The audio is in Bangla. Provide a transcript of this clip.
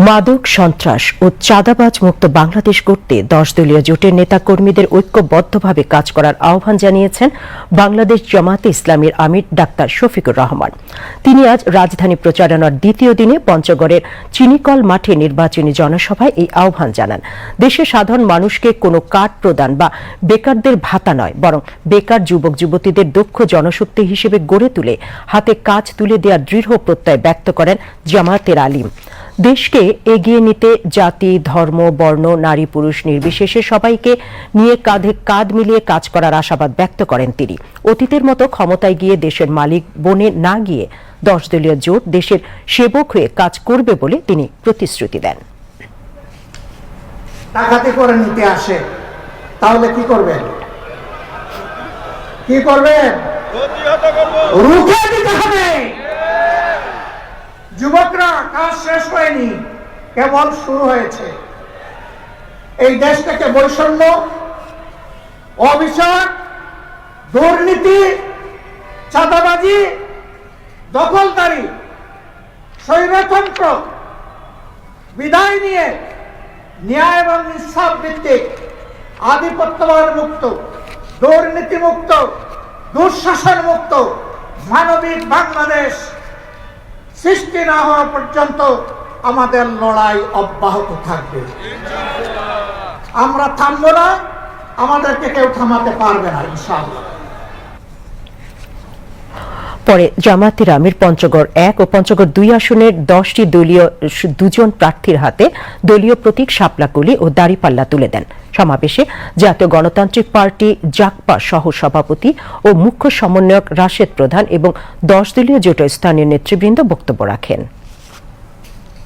মাদক সন্ত্রাস ও চাঁদাবাজ মুক্ত বাংলাদেশ গড়তে 10 দলীয় জোটের নেতাকর্মীদের ঐক্যবদ্ধভাবে কাজ করার আহ্বান জানিয়েছেন বাংলাদেশ জামায়াতে ইসলামীর আমির ডাক্তার শফিকুর রহমান। তিনি আজ রাজধানী প্রচারণার দ্বিতীয় দিনে পঞ্চগড়ের চিনিকল মাঠে নির্বাচনী জনসভায় এই আহ্বান জানান। দেশের সাধারণ মানুষকে কোনো কার্ড প্রদান বা বেকারদের ভাতা নয়, বরং বেকার যুবক যুবতীদের দক্ষ জনশক্তি হিসেবে গড়ে তুলে হাতে কাজ তুলে দেওয়ার দৃঢ় প্রত্যয় ব্যক্ত করেন জামায়াতের আলিম। দেশকে এগিয়ে নিতে জাতি, ধর্ম, বর্ণ, নারী পুরুষ নির্বিশেষে সবাইকে নিয়ে কাঁধে কাঁধ মিলিয়ে কাজ করার আশাবাদ ব্যক্ত করেন তিনি। অতীতের মতো ক্ষমতায় গিয়ে দেশের মালিক বনে না গিয়ে 10 দলীয় জোট দেশের সেবক হয়ে কাজ করবে বলে তিনি প্রতিশ্রুতি দেন। ডাকাতি করে নিতে আসে, তাহলে কি করবেন? কি করবেন? রুখে দিতে হবে। যুবকরা, কাজ শেষ হয়নি, কেবল শুরু হয়েছে। এই দেশ থেকে বৈষম্য, অবিচার, দুর্নীতি, চাঁদাবাজি, দখলদারি, স্বৈরতন্ত্র বিদায় নিয়ে ন্যায় এবং ইনসাফ ভিত্তিক আধিপত্যবাদ মুক্ত, দুর্নীতি মুক্ত, দুঃশাসন মুক্ত মানবিক বাংলাদেশ সৃষ্টি না হওয়া পর্যন্ত আমাদের লড়াই অব্যাহত থাকবে। আমরা থামবো না, আমাদেরকে কেউ থামাতে পারবে না ইনশাআল্লাহ। পরে জামায়াতের আমির পঞ্চগড় 1 ও পঞ্চগড় 2 আসনের 10টি দলীয় 2জন প্রার্থীর হাতে দলীয় প্রতীক শাপলাকলি ও দাড়িপাল্লা তুলে দেন। সমাবেশে জাতীয় গণতান্ত্রিক পার্টি জাকপা সহ সভাপতি ও মুখ্য সমন্বয়ক রাশেদ প্রধান এবং 10 দলীয় জোটের স্থানীয় নেতৃবৃন্দ বক্তব্য রাখেন।